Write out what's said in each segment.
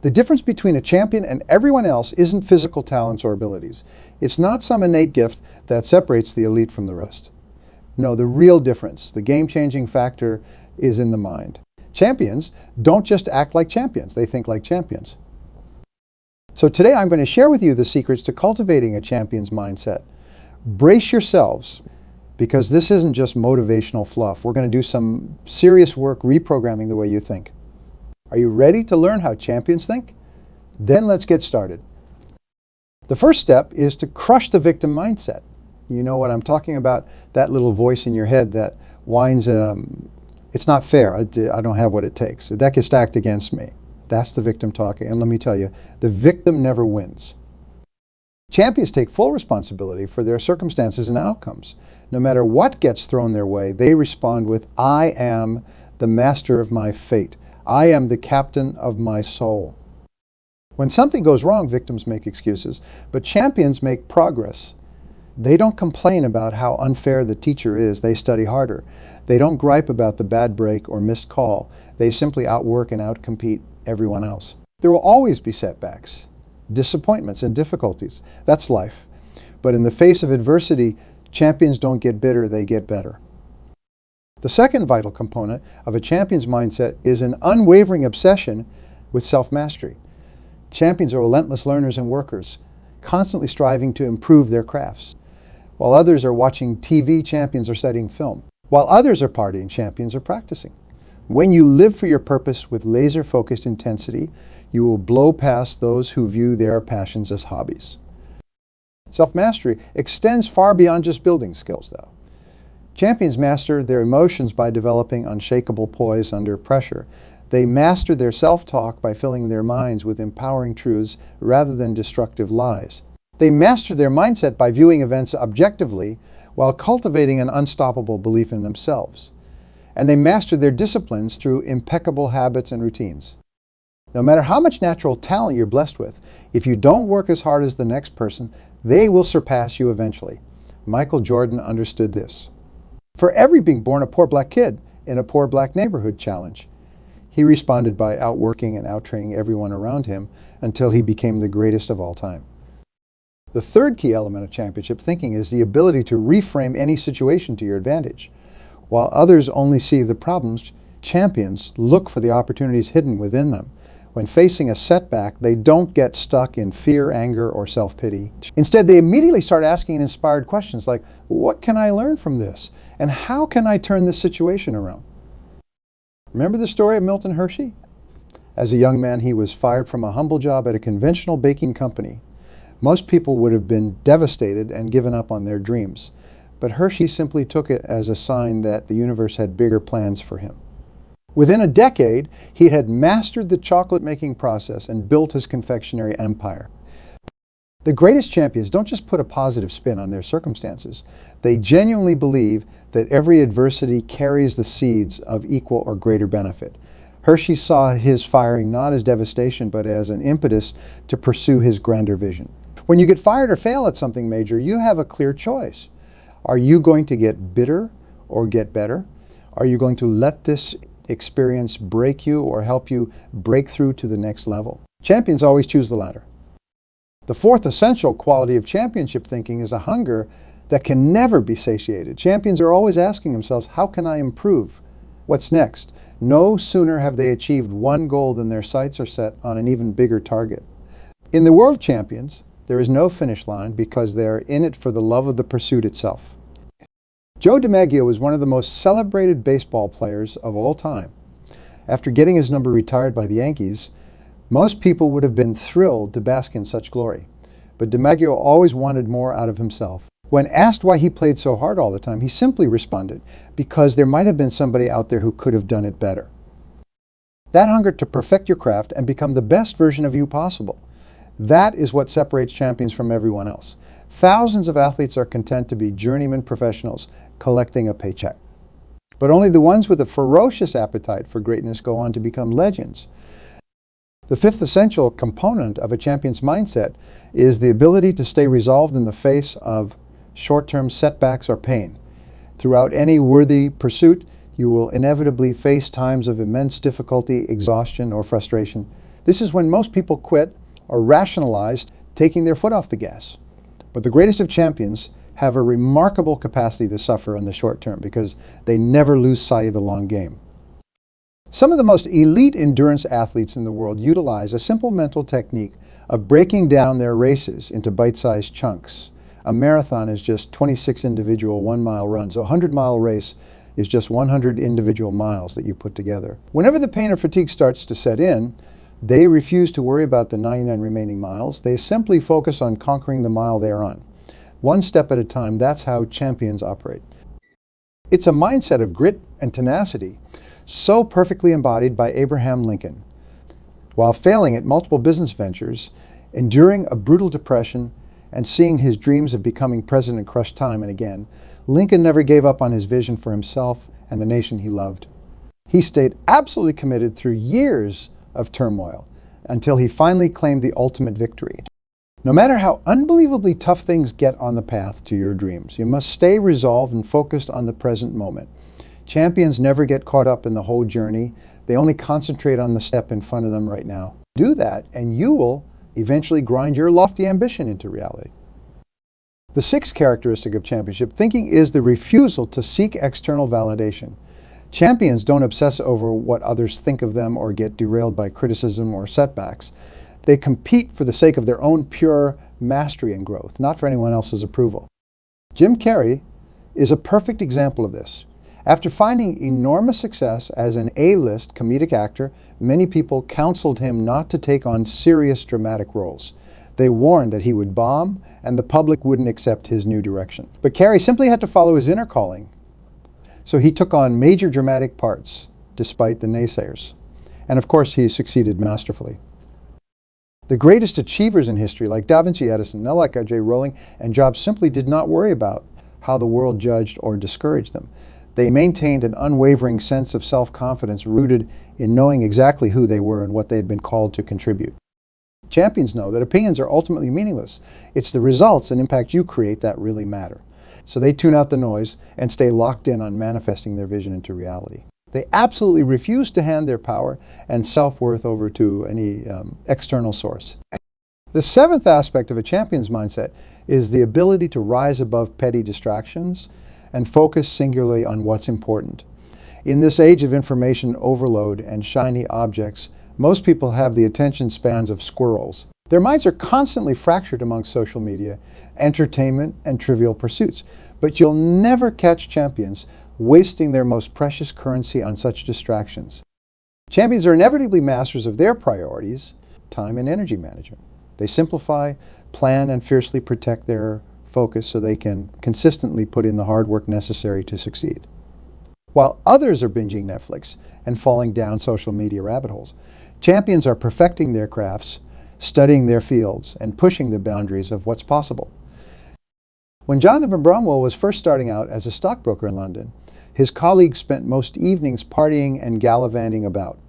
The difference between a champion and everyone else isn't physical talents or abilities. It's not some innate gift that separates the elite from the rest. No, the real difference, the game-changing factor, is in the mind. Champions don't just act like champions, they think like champions. So today I'm going to share with you the secrets to cultivating a champion's mindset. Brace yourselves, because this isn't just motivational fluff. We're going to do some serious work reprogramming the way you think. Are you ready to learn how champions think? Then let's get started. The first step is to crush the victim mindset. You know what I'm talking about? That little voice in your head that whines, it's not fair, I don't have what it takes. The deck is stacked against me. That's the victim talking. And let me tell you, the victim never wins. Champions take full responsibility for their circumstances and outcomes. No matter what gets thrown their way, they respond with, I am the master of my fate. I am the captain of my soul. When something goes wrong, victims make excuses, but champions make progress. They don't complain about how unfair the teacher is. They study harder. They don't gripe about the bad break or missed call. They simply outwork and outcompete everyone else. There will always be setbacks, disappointments, and difficulties. That's life. But in the face of adversity, champions don't get bitter, they get better. The second vital component of a champion's mindset is an unwavering obsession with self-mastery. Champions are relentless learners and workers, constantly striving to improve their crafts. While others are watching TV, champions are studying film. While others are partying, champions are practicing. When you live for your purpose with laser-focused intensity, you will blow past those who view their passions as hobbies. Self-mastery extends far beyond just building skills, though. Champions master their emotions by developing unshakable poise under pressure. They master their self-talk by filling their minds with empowering truths rather than destructive lies. They master their mindset by viewing events objectively while cultivating an unstoppable belief in themselves. And they master their disciplines through impeccable habits and routines. No matter how much natural talent you're blessed with, if you don't work as hard as the next person, they will surpass you eventually. Michael Jordan understood this. For every being born a poor black kid in a poor black neighborhood challenge, he responded by outworking and outtraining everyone around him until he became the greatest of all time. The third key element of championship thinking is the ability to reframe any situation to your advantage. While others only see the problems, champions look for the opportunities hidden within them. When facing a setback, they don't get stuck in fear, anger, or self-pity. Instead, they immediately start asking inspired questions like, what can I learn from this? And how can I turn this situation around? Remember the story of Milton Hershey? As a young man, he was fired from a humble job at a conventional baking company. Most people would have been devastated and given up on their dreams. But Hershey simply took it as a sign that the universe had bigger plans for him. Within a decade, he had mastered the chocolate-making process and built his confectionery empire. The greatest champions don't just put a positive spin on their circumstances. They genuinely believe that every adversity carries the seeds of equal or greater benefit. Hershey saw his firing not as devastation, but as an impetus to pursue his grander vision. When you get fired or fail at something major, you have a clear choice. Are you going to get bitter or get better? Are you going to let this experience break you or help you break through to the next level? Champions always choose the latter. The fourth essential quality of championship thinking is a hunger that can never be satiated. Champions are always asking themselves, how can I improve? What's next? No sooner have they achieved one goal than their sights are set on an even bigger target. In the world champions, there is no finish line because they are in it for the love of the pursuit itself. Joe DiMaggio was one of the most celebrated baseball players of all time. After getting his number retired by the Yankees, most people would have been thrilled to bask in such glory. But DiMaggio always wanted more out of himself. When asked why he played so hard all the time, he simply responded, because there might have been somebody out there who could have done it better. That hunger to perfect your craft and become the best version of you possible, that is what separates champions from everyone else. Thousands of athletes are content to be journeyman professionals collecting a paycheck. But only the ones with a ferocious appetite for greatness go on to become legends. The fifth essential component of a champion's mindset is the ability to stay resolved in the face of short-term setbacks or pain. Throughout any worthy pursuit, you will inevitably face times of immense difficulty, exhaustion, or frustration. This is when most people quit or rationalize taking their foot off the gas. But the greatest of champions have a remarkable capacity to suffer in the short term because they never lose sight of the long game. Some of the most elite endurance athletes in the world utilize a simple mental technique of breaking down their races into bite-sized chunks. A marathon is just 26 individual 1-mile runs. A 100-mile race is just 100 individual miles that you put together. Whenever the pain or fatigue starts to set in, they refuse to worry about the 99 remaining miles. They simply focus on conquering the mile they're on. One step at a time, that's how champions operate. It's a mindset of grit and tenacity, so perfectly embodied by Abraham Lincoln. While failing at multiple business ventures, enduring a brutal depression, and seeing his dreams of becoming president crush time and again, Lincoln never gave up on his vision for himself and the nation he loved. He stayed absolutely committed through years of turmoil until he finally claimed the ultimate victory. No matter how unbelievably tough things get on the path to your dreams, you must stay resolved and focused on the present moment. Champions never get caught up in the whole journey. They only concentrate on the step in front of them right now. Do that, and you will eventually grind your lofty ambition into reality. The sixth characteristic of championship thinking is the refusal to seek external validation. Champions don't obsess over what others think of them or get derailed by criticism or setbacks. They compete for the sake of their own pure mastery and growth, not for anyone else's approval. Jim Carrey is a perfect example of this. After finding enormous success as an A-list comedic actor, many people counseled him not to take on serious dramatic roles. They warned that he would bomb and the public wouldn't accept his new direction. But Carrey simply had to follow his inner calling. So he took on major dramatic parts, despite the naysayers. And of course, he succeeded masterfully. The greatest achievers in history, like Da Vinci, Edison, like J. Rowling, and Jobs, simply did not worry about how the world judged or discouraged them. They maintained an unwavering sense of self-confidence rooted in knowing exactly who they were and what they had been called to contribute. Champions know that opinions are ultimately meaningless. It's the results and impact you create that really matter. So they tune out the noise and stay locked in on manifesting their vision into reality. They absolutely refuse to hand their power and self-worth over to any external source. The seventh aspect of a champion's mindset is the ability to rise above petty distractions and focus singularly on what's important. In this age of information overload and shiny objects, most people have the attention spans of squirrels. Their minds are constantly fractured amongst social media, entertainment, and trivial pursuits. But you'll never catch champions wasting their most precious currency on such distractions. Champions are inevitably masters of their priorities, time and energy management. They simplify, plan, and fiercely protect their focus so they can consistently put in the hard work necessary to succeed. While others are binging Netflix and falling down social media rabbit holes, champions are perfecting their crafts, studying their fields, and pushing the boundaries of what's possible. When Jonathan Bromwell was first starting out as a stockbroker in London, his colleagues spent most evenings partying and gallivanting about.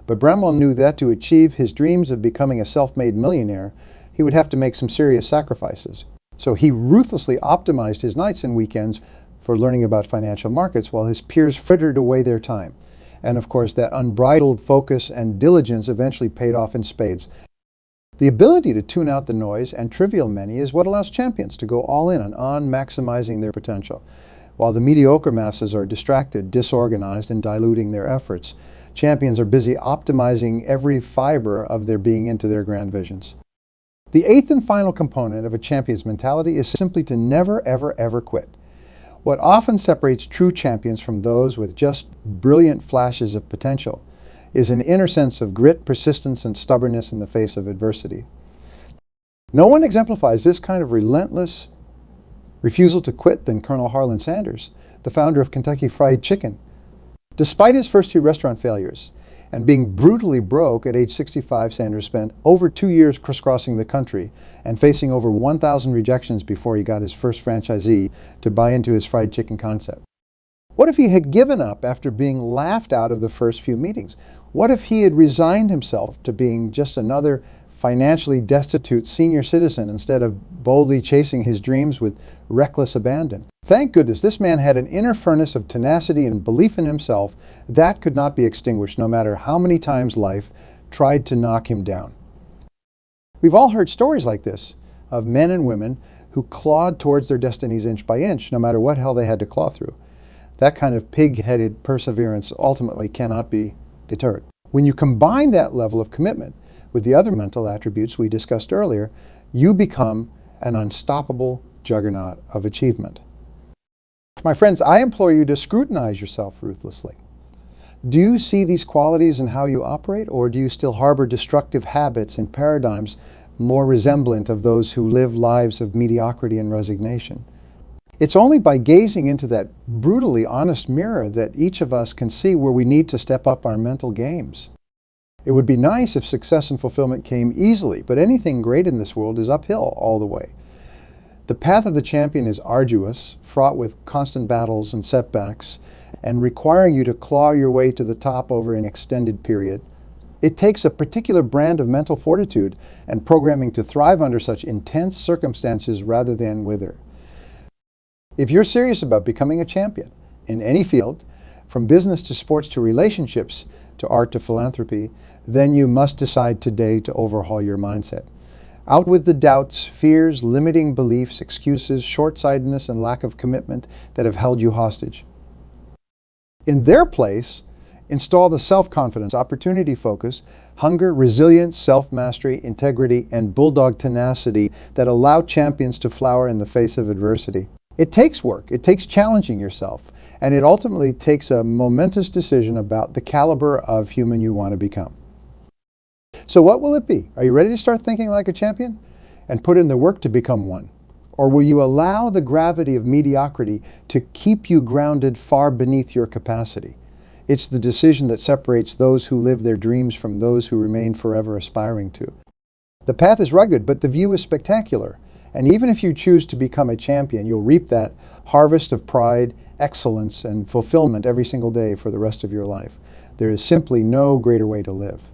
But Bromwell knew that to achieve his dreams of becoming a self-made millionaire, he would have to make some serious sacrifices. So he ruthlessly optimized his nights and weekends for learning about financial markets while his peers frittered away their time. And of course, that unbridled focus and diligence eventually paid off in spades. The ability to tune out the noise and trivial many is what allows champions to go all in on maximizing their potential. While the mediocre masses are distracted, disorganized, and diluting their efforts, champions are busy optimizing every fiber of their being into their grand visions. The eighth and final component of a champion's mentality is simply to never, ever, ever quit. What often separates true champions from those with just brilliant flashes of potential is an inner sense of grit, persistence, and stubbornness in the face of adversity. No one exemplifies this kind of relentless refusal to quit than Colonel Harlan Sanders, the founder of Kentucky Fried Chicken. Despite his first two restaurant failures and being brutally broke at age 65, Sanders spent over 2 years crisscrossing the country and facing over 1,000 rejections before he got his first franchisee to buy into his fried chicken concept. What if he had given up after being laughed out of the first few meetings? What if he had resigned himself to being just another financially destitute senior citizen instead of boldly chasing his dreams with reckless abandon? Thank goodness this man had an inner furnace of tenacity and belief in himself that could not be extinguished no matter how many times life tried to knock him down. We've all heard stories like this of men and women who clawed towards their destinies inch by inch, no matter what hell they had to claw through. That kind of pig-headed perseverance ultimately cannot be deterred. When you combine that level of commitment with the other mental attributes we discussed earlier, you become an unstoppable juggernaut of achievement. My friends, I implore you to scrutinize yourself ruthlessly. Do you see these qualities in how you operate, or do you still harbor destructive habits and paradigms more resemblant of those who live lives of mediocrity and resignation? It's only by gazing into that brutally honest mirror that each of us can see where we need to step up our mental games. It would be nice if success and fulfillment came easily, but anything great in this world is uphill all the way. The path of the champion is arduous, fraught with constant battles and setbacks, and requiring you to claw your way to the top over an extended period. It takes a particular brand of mental fortitude and programming to thrive under such intense circumstances rather than wither. If you're serious about becoming a champion in any field, from business to sports to relationships to art to philanthropy, then you must decide today to overhaul your mindset. Out with the doubts, fears, limiting beliefs, excuses, short-sightedness, and lack of commitment that have held you hostage. In their place, install the self-confidence, opportunity focus, hunger, resilience, self-mastery, integrity, and bulldog tenacity that allow champions to flower in the face of adversity. It takes work, it takes challenging yourself, and it ultimately takes a momentous decision about the caliber of human you want to become. So what will it be? Are you ready to start thinking like a champion and put in the work to become one? Or will you allow the gravity of mediocrity to keep you grounded far beneath your capacity? It's the decision that separates those who live their dreams from those who remain forever aspiring to. The path is rugged, but the view is spectacular. And even if you choose to become a champion, you'll reap that harvest of pride, excellence, and fulfillment every single day for the rest of your life. There is simply no greater way to live.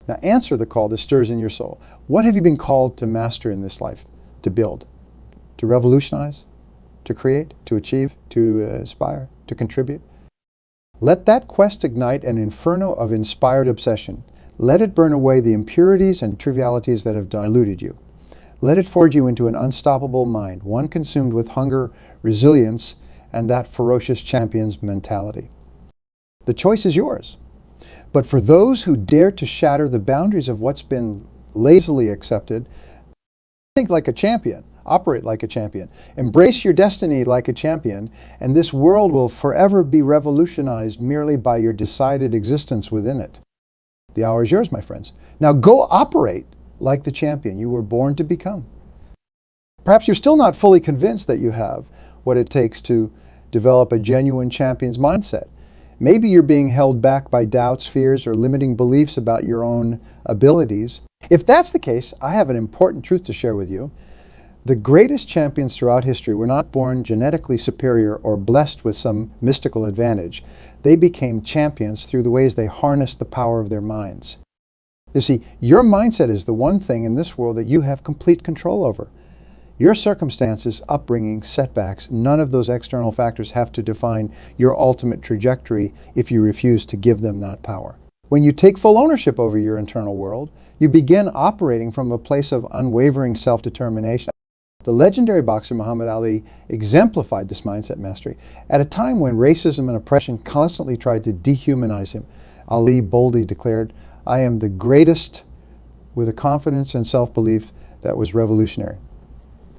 Now answer the call that stirs in your soul. What have you been called to master in this life, to build? To revolutionize, to create, to achieve, to aspire, to contribute. Let that quest ignite an inferno of inspired obsession. Let it burn away the impurities and trivialities that have diluted you. Let it forge you into an unstoppable mind, one consumed with hunger, resilience, and that ferocious champion's mentality. The choice is yours. But for those who dare to shatter the boundaries of what's been lazily accepted, think like a champion. Operate like a champion. Embrace your destiny like a champion, and this world will forever be revolutionized merely by your decided existence within it. The hour is yours, my friends. Now go operate like the champion you were born to become. Perhaps you're still not fully convinced that you have what it takes to develop a genuine champion's mindset. Maybe you're being held back by doubts, fears, or limiting beliefs about your own abilities. If that's the case, I have an important truth to share with you. The greatest champions throughout history were not born genetically superior or blessed with some mystical advantage. They became champions through the ways they harnessed the power of their minds. You see, your mindset is the one thing in this world that you have complete control over. Your circumstances, upbringing, setbacks, none of those external factors have to define your ultimate trajectory if you refuse to give them that power. When you take full ownership over your internal world, you begin operating from a place of unwavering self-determination. The legendary boxer Muhammad Ali exemplified this mindset mastery. At a time when racism and oppression constantly tried to dehumanize him, Ali boldly declared, "I am the greatest," with a confidence and self-belief that was revolutionary.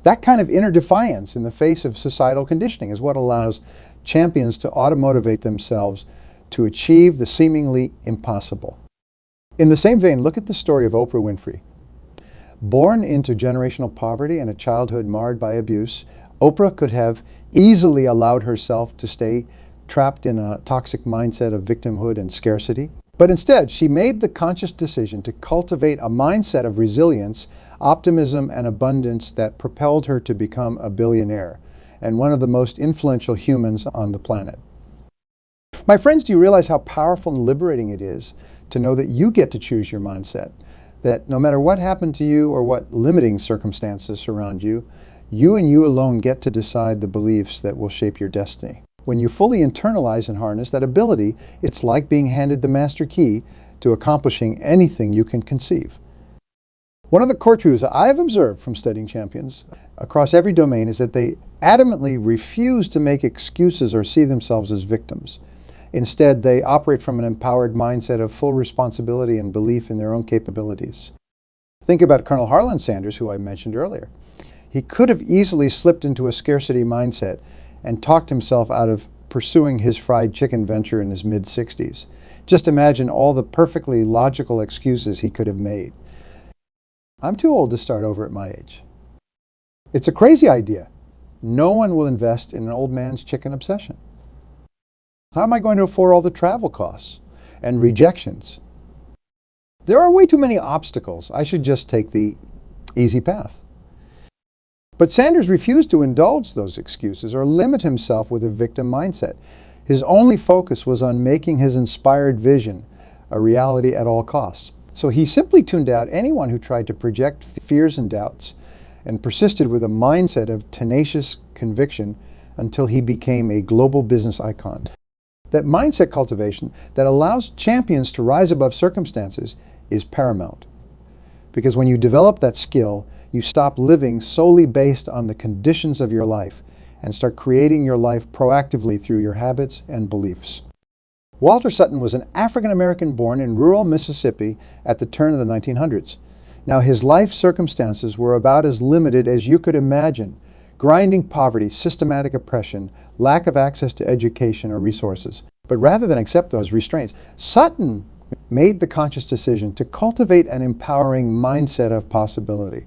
That kind of inner defiance in the face of societal conditioning is what allows champions to auto-motivate themselves to achieve the seemingly impossible. In the same vein, look at the story of Oprah Winfrey. Born into generational poverty and a childhood marred by abuse, Oprah could have easily allowed herself to stay trapped in a toxic mindset of victimhood and scarcity. But instead, she made the conscious decision to cultivate a mindset of resilience, optimism, and abundance that propelled her to become a billionaire and one of the most influential humans on the planet. My friends, do you realize how powerful and liberating it is to know that you get to choose your mindset? That no matter what happened to you or what limiting circumstances surround you, you and you alone get to decide the beliefs that will shape your destiny. When you fully internalize and harness that ability, it's like being handed the master key to accomplishing anything you can conceive. One of the core truths I have observed from studying champions across every domain is that they adamantly refuse to make excuses or see themselves as victims. Instead, they operate from an empowered mindset of full responsibility and belief in their own capabilities. Think about Colonel Harlan Sanders, who I mentioned earlier. He could have easily slipped into a scarcity mindset and talked himself out of pursuing his fried chicken venture in his mid-60s. Just imagine all the perfectly logical excuses he could have made. I'm too old to start over at my age. It's a crazy idea. No one will invest in an old man's chicken obsession. How am I going to afford all the travel costs and rejections? There are way too many obstacles. I should just take the easy path. But Sanders refused to indulge those excuses or limit himself with a victim mindset. His only focus was on making his inspired vision a reality at all costs. So he simply tuned out anyone who tried to project fears and doubts and persisted with a mindset of tenacious conviction until he became a global business icon. That mindset cultivation that allows champions to rise above circumstances is paramount. Because when you develop that skill, you stop living solely based on the conditions of your life and start creating your life proactively through your habits and beliefs. Walter Sutton was an African-American born in rural Mississippi at the turn of the 1900s. Now, his life circumstances were about as limited as you could imagine: grinding poverty, systematic oppression, lack of access to education or resources. But rather than accept those restraints, Sutton made the conscious decision to cultivate an empowering mindset of possibility.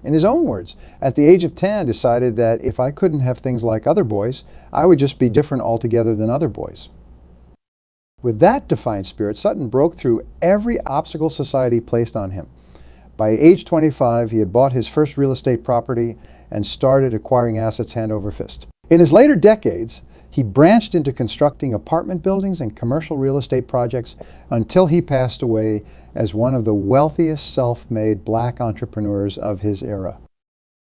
In his own words, at the age of 10, decided that if I couldn't have things like other boys, I would just be different altogether than other boys. With that defiant spirit, Sutton broke through every obstacle society placed on him. By age 25, he had bought his first real estate property and started acquiring assets hand over fist. In his later decades, he branched into constructing apartment buildings and commercial real estate projects until he passed away as one of the wealthiest self-made black entrepreneurs of his era.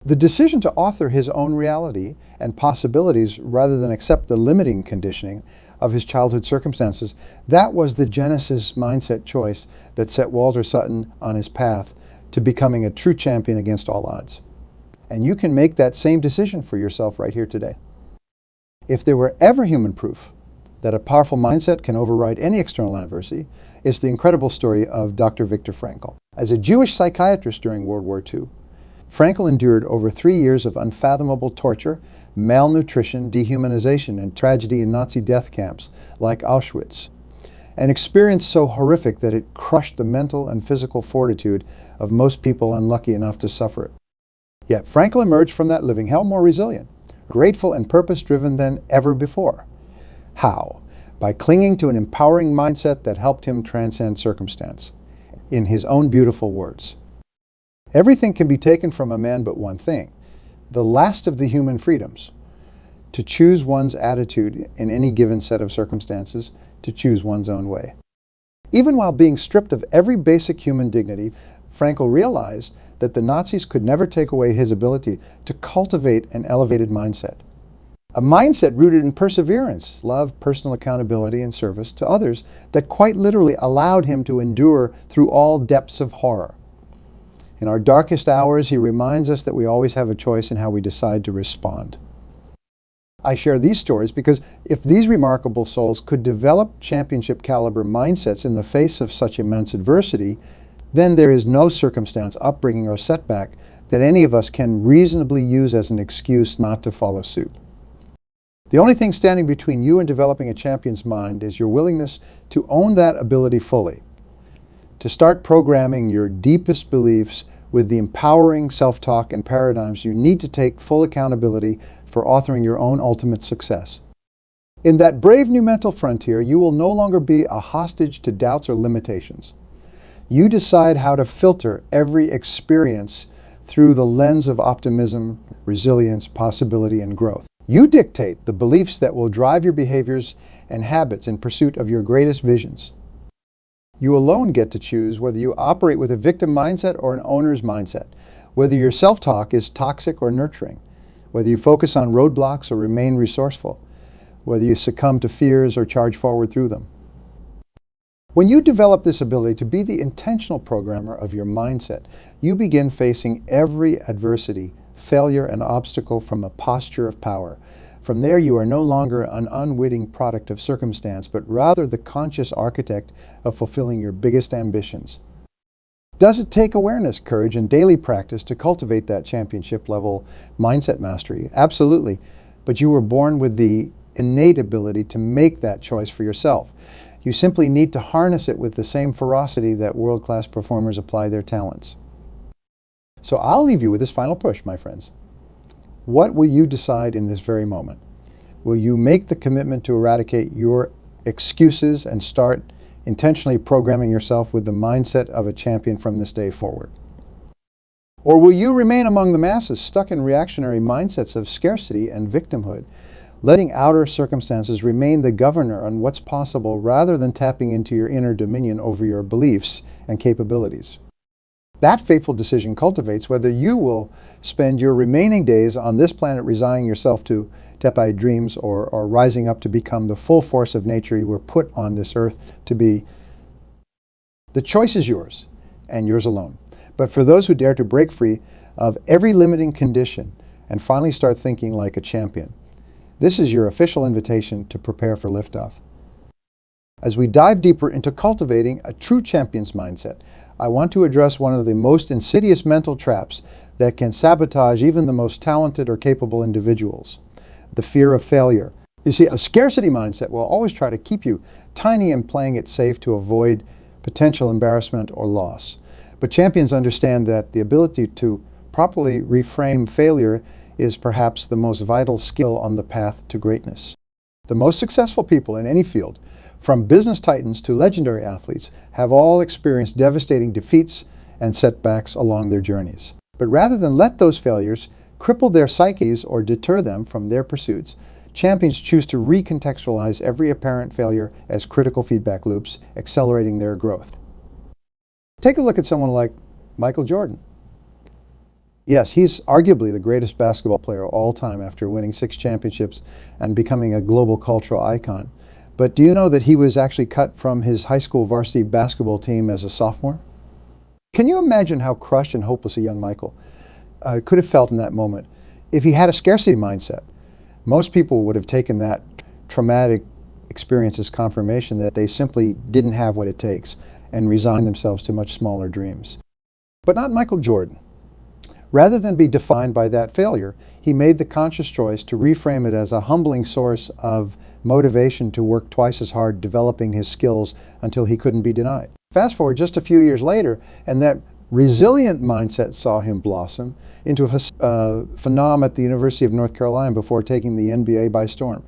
The decision to author his own reality and possibilities rather than accept the limiting conditioning of his childhood circumstances, that was the Genesis mindset choice that set Walter Sutton on his path to becoming a true champion against all odds. And you can make that same decision for yourself right here today. If there were ever human proof that a powerful mindset can override any external adversity, it's the incredible story of Dr. Viktor Frankl. As a Jewish psychiatrist during World War II, Frankl endured over 3 years of unfathomable torture, malnutrition, dehumanization, and tragedy in Nazi death camps like Auschwitz, an experience so horrific that it crushed the mental and physical fortitude of most people unlucky enough to suffer it. Yet Frankl emerged from that living hell more resilient, grateful and purpose-driven than ever before. How? By clinging to an empowering mindset that helped him transcend circumstance. In his own beautiful words, "Everything can be taken from a man but one thing, the last of the human freedoms, to choose one's attitude in any given set of circumstances, to choose one's own way." Even while being stripped of every basic human dignity, Frankl realized that the Nazis could never take away his ability to cultivate an elevated mindset. A mindset rooted in perseverance, love, personal accountability, and service to others that quite literally allowed him to endure through all depths of horror. In our darkest hours, he reminds us that we always have a choice in how we decide to respond. I share these stories because if these remarkable souls could develop championship caliber mindsets in the face of such immense adversity, then there is no circumstance, upbringing, or setback that any of us can reasonably use as an excuse not to follow suit. The only thing standing between you and developing a champion's mind is your willingness to own that ability fully, to start programming your deepest beliefs with the empowering self-talk and paradigms you need to take full accountability for authoring your own ultimate success. In that brave new mental frontier, you will no longer be a hostage to doubts or limitations. You decide how to filter every experience through the lens of optimism, resilience, possibility, and growth. You dictate the beliefs that will drive your behaviors and habits in pursuit of your greatest visions. You alone get to choose whether you operate with a victim mindset or an owner's mindset, whether your self-talk is toxic or nurturing, whether you focus on roadblocks or remain resourceful, whether you succumb to fears or charge forward through them. When you develop this ability to be the intentional programmer of your mindset, you begin facing every adversity, failure, and obstacle from a posture of power. From there, you are no longer an unwitting product of circumstance, but rather the conscious architect of fulfilling your biggest ambitions. Does it take awareness, courage, and daily practice to cultivate that championship level mindset mastery? Absolutely. But you were born with the innate ability to make that choice for yourself. You simply need to harness it with the same ferocity that world-class performers apply their talents. So I'll leave you with this final push, my friends. What will you decide in this very moment? Will you make the commitment to eradicate your excuses and start intentionally programming yourself with the mindset of a champion from this day forward? Or will you remain among the masses, stuck in reactionary mindsets of scarcity and victimhood, letting outer circumstances remain the governor on what's possible rather than tapping into your inner dominion over your beliefs and capabilities? That fateful decision cultivates whether you will spend your remaining days on this planet resigning yourself to tepid dreams or rising up to become the full force of nature you were put on this earth to be. The choice is yours, and yours alone. But for those who dare to break free of every limiting condition and finally start thinking like a champion, this is your official invitation to prepare for liftoff. As we dive deeper into cultivating a true champion's mindset, I want to address one of the most insidious mental traps that can sabotage even the most talented or capable individuals: the fear of failure. You see, a scarcity mindset will always try to keep you tiny and playing it safe to avoid potential embarrassment or loss. But champions understand that the ability to properly reframe failure is perhaps the most vital skill on the path to greatness. The most successful people in any field, from business titans to legendary athletes, have all experienced devastating defeats and setbacks along their journeys. But rather than let those failures cripple their psyches or deter them from their pursuits, champions choose to recontextualize every apparent failure as critical feedback loops, accelerating their growth. Take a look at someone like Michael Jordan. Yes, he's arguably the greatest basketball player of all time after winning 6 championships and becoming a global cultural icon. But do you know that he was actually cut from his high school varsity basketball team as a sophomore? Can you imagine how crushed and hopeless a young Michael could have felt in that moment if he had a scarcity mindset? Most people would have taken that traumatic experience as confirmation that they simply didn't have what it takes and resigned themselves to much smaller dreams. But not Michael Jordan. Rather than be defined by that failure, he made the conscious choice to reframe it as a humbling source of motivation to work twice as hard developing his skills until he couldn't be denied. Fast forward just a few years later, and that resilient mindset saw him blossom into a phenom at the University of North Carolina before taking the NBA by storm.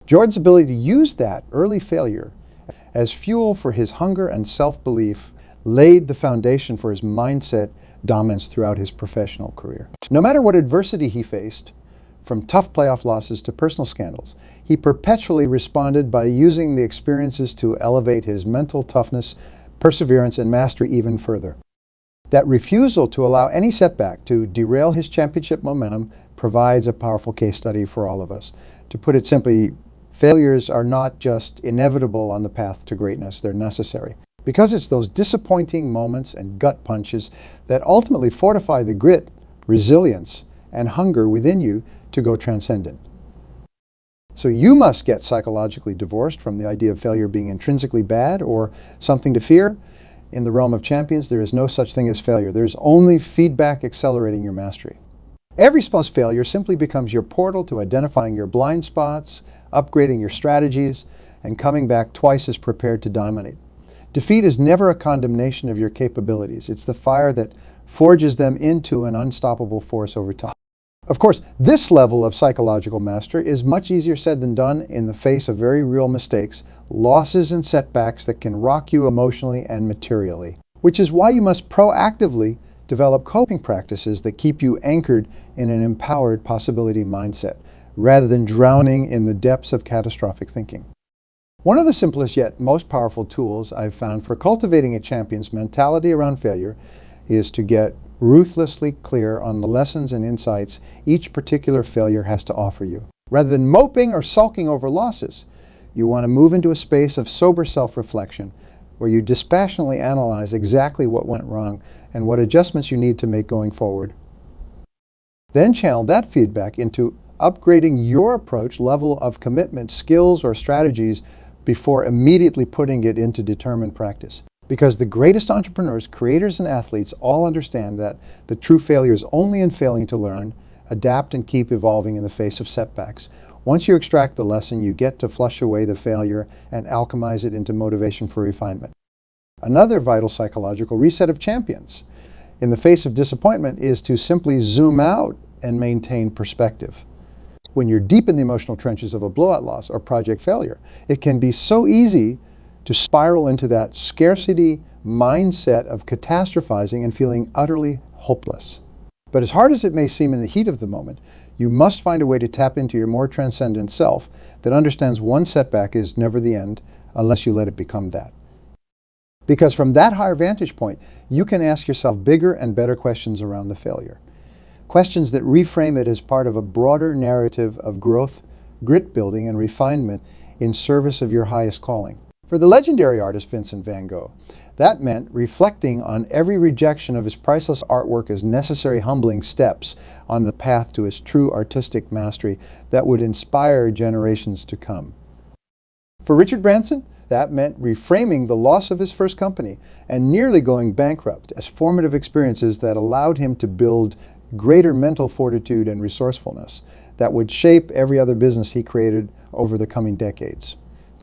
Jordan's ability to use that early failure as fuel for his hunger and self-belief laid the foundation for his mindset dominance throughout his professional career. No matter what adversity he faced, from tough playoff losses to personal scandals, he perpetually responded by using the experiences to elevate his mental toughness, perseverance, and mastery even further. That refusal to allow any setback to derail his championship momentum provides a powerful case study for all of us. To put it simply, failures are not just inevitable on the path to greatness, they're necessary. Because it's those disappointing moments and gut punches that ultimately fortify the grit, resilience, and hunger within you to go transcendent. So you must get psychologically divorced from the idea of failure being intrinsically bad or something to fear. In the realm of champions, there is no such thing as failure. There's only feedback accelerating your mastery. Every small failure simply becomes your portal to identifying your blind spots, upgrading your strategies, and coming back twice as prepared to dominate. Defeat is never a condemnation of your capabilities. It's the fire that forges them into an unstoppable force over time. Of course, this level of psychological mastery is much easier said than done in the face of very real mistakes, losses, and setbacks that can rock you emotionally and materially. Which is why you must proactively develop coping practices that keep you anchored in an empowered possibility mindset, rather than drowning in the depths of catastrophic thinking. One of the simplest yet most powerful tools I've found for cultivating a champion's mentality around failure is to get ruthlessly clear on the lessons and insights each particular failure has to offer you. Rather than moping or sulking over losses, you want to move into a space of sober self-reflection, where you dispassionately analyze exactly what went wrong and what adjustments you need to make going forward. Then channel that feedback into upgrading your approach, level of commitment, skills, or strategies before immediately putting it into determined practice. Because the greatest entrepreneurs, creators, and athletes all understand that the true failure is only in failing to learn, adapt, and keep evolving in the face of setbacks. Once you extract the lesson, you get to flush away the failure and alchemize it into motivation for refinement. Another vital psychological reset of champions in the face of disappointment is to simply zoom out and maintain perspective. When you're deep in the emotional trenches of a blowout loss or project failure, it can be so easy to spiral into that scarcity mindset of catastrophizing and feeling utterly hopeless. But as hard as it may seem in the heat of the moment, you must find a way to tap into your more transcendent self that understands one setback is never the end unless you let it become that. Because from that higher vantage point, you can ask yourself bigger and better questions around the failure. Questions that reframe it as part of a broader narrative of growth, grit building, and refinement in service of your highest calling. For the legendary artist Vincent van Gogh, that meant reflecting on every rejection of his priceless artwork as necessary humbling steps on the path to his true artistic mastery that would inspire generations to come. For Richard Branson, that meant reframing the loss of his first company and nearly going bankrupt as formative experiences that allowed him to build greater mental fortitude and resourcefulness that would shape every other business he created over the coming decades.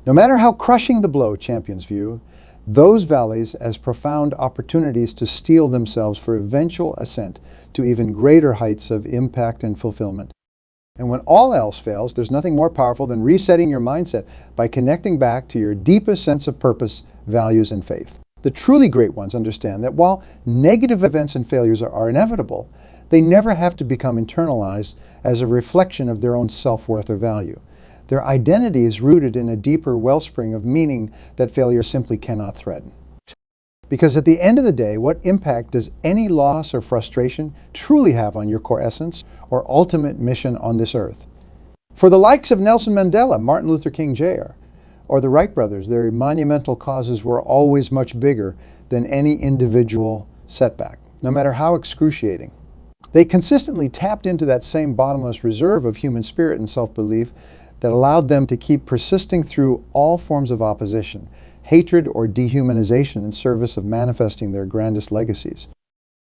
No matter how crushing the blow, champions view those valleys as profound opportunities to steel themselves for eventual ascent to even greater heights of impact and fulfillment. And when all else fails, there's nothing more powerful than resetting your mindset by connecting back to your deepest sense of purpose, values, and faith. The truly great ones understand that while negative events and failures are inevitable, they never have to become internalized as a reflection of their own self-worth or value. Their identity is rooted in a deeper wellspring of meaning that failure simply cannot threaten. Because at the end of the day, what impact does any loss or frustration truly have on your core essence or ultimate mission on this earth? For the likes of Nelson Mandela, Martin Luther King Jr., or the Wright brothers, their monumental causes were always much bigger than any individual setback, no matter how excruciating. They consistently tapped into that same bottomless reserve of human spirit and self-belief that allowed them to keep persisting through all forms of opposition, hatred, or dehumanization in service of manifesting their grandest legacies.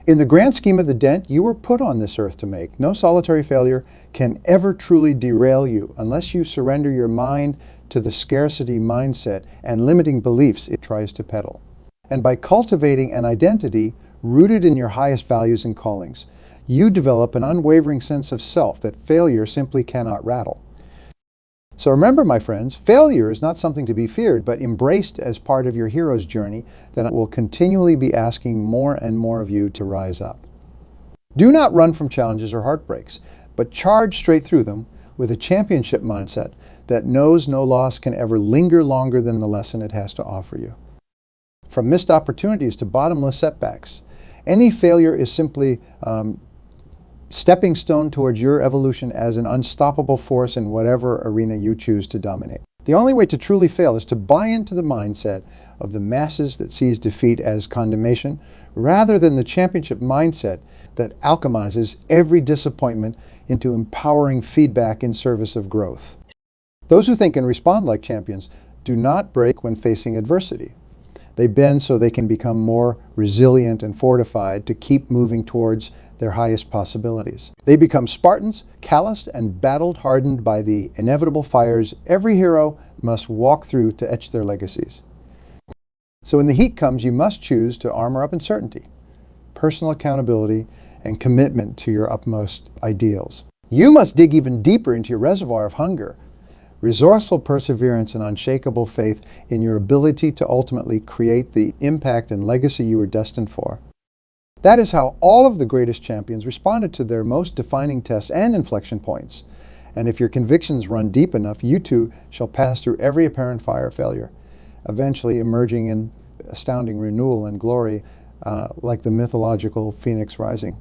In the grand scheme of the dent you were put on this earth to make, no solitary failure can ever truly derail you unless you surrender your mind to the scarcity mindset and limiting beliefs it tries to peddle. And by cultivating an identity rooted in your highest values and callings, you develop an unwavering sense of self that failure simply cannot rattle. So remember, my friends, failure is not something to be feared, but embraced as part of your hero's journey that will continually be asking more and more of you to rise up. Do not run from challenges or heartbreaks, but charge straight through them with a championship mindset that knows no loss can ever linger longer than the lesson it has to offer you. From missed opportunities to bottomless setbacks, any failure is simply stepping stone towards your evolution as an unstoppable force in whatever arena you choose to dominate. The only way to truly fail is to buy into the mindset of the masses that sees defeat as condemnation, rather than the championship mindset that alchemizes every disappointment into empowering feedback in service of growth. Those who think and respond like champions do not break when facing adversity. They bend so they can become more resilient and fortified to keep moving towards their highest possibilities. They become Spartans, calloused and battle-hardened by the inevitable fires every hero must walk through to etch their legacies. So when the heat comes, you must choose to armor up in certainty, personal accountability, and commitment to your utmost ideals. You must dig even deeper into your reservoir of hunger, resourceful perseverance, and unshakable faith in your ability to ultimately create the impact and legacy you were destined for. That is how all of the greatest champions responded to their most defining tests and inflection points. And if your convictions run deep enough, you too shall pass through every apparent fire of failure, eventually emerging in astounding renewal and glory like the mythological phoenix rising.